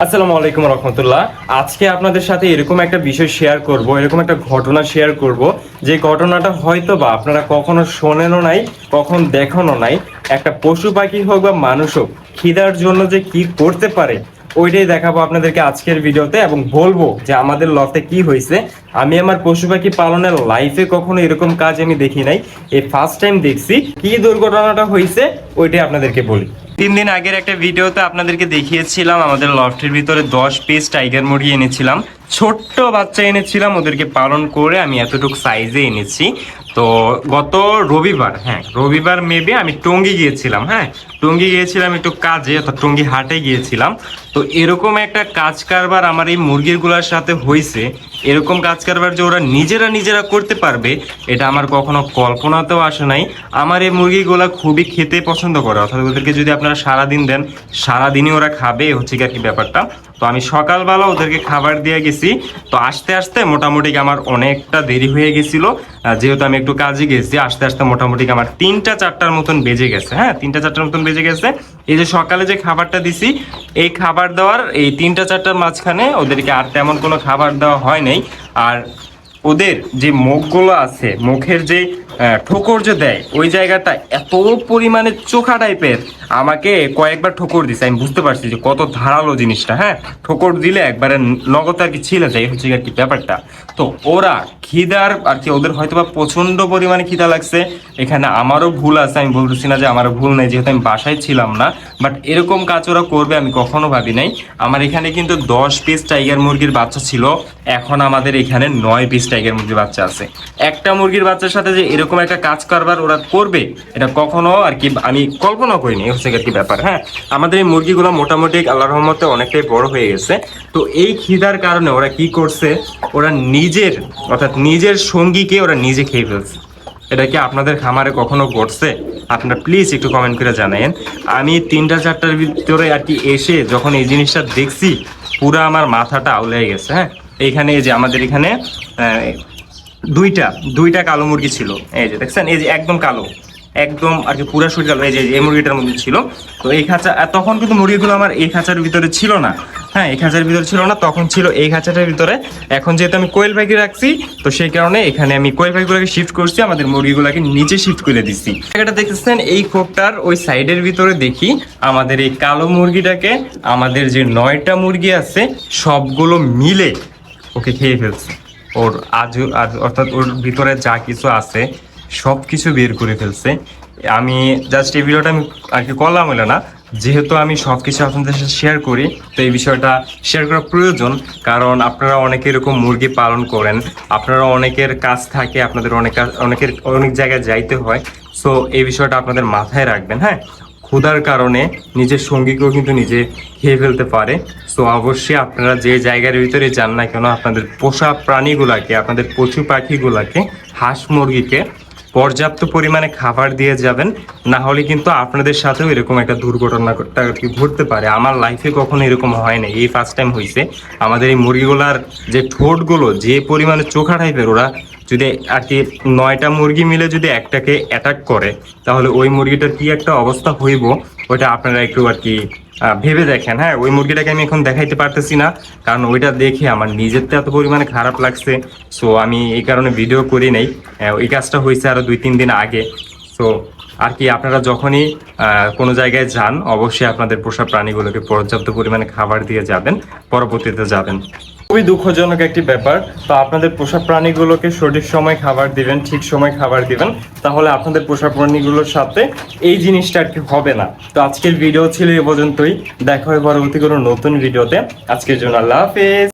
আসসালামু আলাইকুম রহমতুল্লাহ। আজকে আপনাদের সাথে এরকম একটা বিষয় শেয়ার করব, এরকম একটা ঘটনা শেয়ার করব যে ঘটনাটা হয়তো বা আপনারা কখনো শোনেনও নাই, কখন দেখানো নাই। একটা পশু পাখি হোক বা মানুষ হোক, খিদার জন্য যে কি করতে পারে ওইটাই দেখাবো আপনাদেরকে আজকের ভিডিওতে, এবং বলবো যে আমাদের লতে কি হয়েছে। আমি আমার পশু পাখি পালনের লাইফে কখনো এরকম কাজ আমি দেখি নাই, এই ফার্স্ট টাইম দেখছি। কি দুর্ঘটনাটা হয়েছে ওইটাই আপনাদেরকে বলি। 3 দিন আগের একটা ভিডিওতে আপনাদেরকে দেখিয়েছিলাম আমাদের লফটের ভিতরে 10 পিস টাইগার মুরগি এনেছিলাম। ছোট্ট বাচ্চা এনেছিলাম, ওদেরকে পালন করে আমি এতটুকু সাইজে এনেছি। তো গত রবিবার মেবি আমি টঙ্গী গিয়েছিলাম। টঙ্গী গিয়েছিলাম একটু কাজে, অর্থাৎ টঙ্গী হাটে গিয়েছিলাম। তো এরকম একটা কাজ কারবার আমার এই মুরগিগুলোর সাথে হয়েছে। এরকম কাজ কারবার যে ওরা নিজেরা করতে পারবে এটা আমার কখনো কল্পনাতেও আসে নাই। আমার এই মুরগিগুলা খুবই খেতে পছন্দ করে, অর্থাৎ ওদেরকে যদি আপনারা সারাদিন দেন সারাদিনই ওরা খাবে, হচ্ছে কি আর কি ব্যাপারটা। তো আমি সকালবেলা ওদেরকে খাবার দিয়ে গেছি। তো আস্তে আস্তে মোটামুটি আমার অনেকটা দেরি হয়ে গেছিল, যেহেতু আমি একটু কাজে গেছি। আস্তে আস্তে মোটামুটি আমার 3টা-4টার মতন বেজে গেছে। 3টা-4টার মতন বেজে গেছে। এই যে সকালে যে খাবারটা দিছি, এই খাবার দেওয়ার এই 3টা-4টার মাঝখানে ওদেরকে আর তেমন কোনো খাবার দেওয়া হয় নাই। আর ওদের যে মুখগুলো আছে, মুখের যে ঠোকর যে দেয়, ওই জায়গাটা এত পরিমাণে চোখা টাইপের, আমাকে কয়েকবার ঠোকর দিছে। আমি বুঝতে পারছি যে কত ধারালো জিনিসটা। ঠোকর দিলে একবারে নগদ আর কি ছিলে যায়, হচ্ছে আর কি ব্যাপারটা। তো ওরা খিদার আর কি, ওদের হয়তো বা প্রচন্ড পরিমাণে খিদা লাগছে। এখানে আমারও ভুল আছে, আমি বলতেছি না যে আমারও ভুল নেই, যেহেতু আমি বাসায় ছিলাম না। বাট এরকম কাজ ওরা করবে আমি কখনো ভাবি নাই। আমার এখানে কিন্তু 10 পিস টাইগার মুরগির বাচ্চা ছিল, এখন আমাদের এখানে 9 পিস টাইগার মুরগির বাচ্চা আছে। একটা মুরগির বাচ্চার সাথে যে এরকম একটা কাজ কারবার ওরা করবে এটা কখনো আর কি আমি কল্পনা করিনি, হচ্ছে আর কি ব্যাপার। আমাদের এই মুরগিগুলো মোটামুটি আল্লাহর রহমতে অনেকটাই বড় হয়ে গেছে। তো এই খিদার কারণে ওরা কি করছে, ওরা নিজের সঙ্গীকে ওরা নিজে খেয়ে ফেলছে। এটা কি আপনাদের খামারে কখনো ঘটছে? আপনারা প্লিজ একটু কমেন্ট করে জানাবেন। আমি 3টা-4টার ভিতরে আর কি এসে যখন এই জিনিসটা দেখছি, পুরো আমার মাথাটা আউলে গেছে। এইখানে এই যে আমাদের এখানে দুইটা কালো মুরগি ছিল। এই যে দেখছেন, এই যে একদম কালো, একদম আর কি পুরা শরীর কালো। এই যে এই মুরগিটার মধ্যে ছিল। তো এই খাঁচা, তখন কিন্তু মুরগিগুলো আমার এই খাঁচার ভিতরে ছিল না। এই খাঁচার ভিতরে ছিল না, তখন ছিল এই খাঁচাটার ভিতরে। এখন যেহেতু আমি কোয়েল পাখি রাখছি, তো সেই কারণে এখানে আমি কোয়েল পাখিগুলোকে শিফট করছি, আমাদের মুরগিগুলোকে নিচে শিফট করে দিচ্ছি। জায়গাটা দেখতেছেন, এই খোপটার ওই সাইডের ভিতরে দেখি আমাদের এই কালো মুরগিটাকে আমাদের যে 9টা মুরগি আছে সবগুলো মিলে ওকে খেয়ে ফেলছে। ওর অর্থাৎ ওর ভিতরে যা কিছু আছে সব কিছু বের করে ফেলছে। আমি জাস্ট এই ভিডিওটা আমি আর কি করলাম হলো না, যেহেতু আমি সব কিছু আপনাদের সাথে শেয়ার করি, তো এই বিষয়টা শেয়ার করা প্রয়োজন। কারণ আপনারা অনেকে এরকম মুরগি পালন করেন, আপনারা অনেকের কাজ থাকে, আপনাদের অনেক জায়গায় যাইতে হয়। সো এই বিষয়টা আপনাদের মাথায় রাখবেন। ক্ষুধার কারণে নিজের সঙ্গীকেও কিন্তু নিজে খেয়ে ফেলতে পারে। সো অবশ্যই আপনারা যে জায়গার ভিতরে যান না কেন, আপনাদের পোষা প্রাণীগুলাকে, আপনাদের পশু পাখিগুলাকে, হাঁস মুরগিকে পর্যাপ্ত পরিমাণে খাবার দিয়ে যাবেন। না হলে কিন্তু আপনাদের সাথেও এরকম একটা দুর্ঘটনাটা ঘটতে পারে। আমার লাইফে কখনো এরকম হয় না, এই ফার্স্ট টাইম হয়েছে। আমাদের এই মুরগিগুলার যে ঠোঁটগুলো যে পরিমাণে চোখা টাইপের, ওরা যদি আর কি 9টা মুরগি মিলে যদি একটাকে অ্যাটাক করে, তাহলে ওই মুরগিটার কি একটা অবস্থা হইব ওইটা আপনারা একটু আর কি ভেবে দেখেন। ওই মুরগিটাকে আমি এখন দেখাইতে পারতেছি না, কারণ ওইটা দেখে আমার নিজের তো এত পরিমাণে খারাপ লাগছে। সো আমি এই কারণে ভিডিও করি নাই। ওই কাজটা হয়েছে আরো 2-3 দিন আগে। সো আর কি আপনারা যখনই কোনো জায়গায় যান, অবশ্যই আপনাদের পোষা প্রাণীগুলোকে পর্যাপ্ত পরিমাণে খাবার দিয়ে যাবেন, পরবর্তীতে যাবেন। খুবই দুঃখজনক একটি ব্যাপার। তো আপনাদের পোষা প্রাণীগুলোকে সঠিক সময় খাবার দিবেন, ঠিক সময় খাবার দিবেন, তাহলে আপনাদের পোষা প্রাণীগুলোর সাথে এই জিনিসটা আর কি হবে না। তো আজকের ভিডিও ছিল এ পর্যন্তই, দেখা হয় পরবর্তী কোনো নতুন ভিডিওতে। আজকের জন্য আল্লাহ হাফেজ।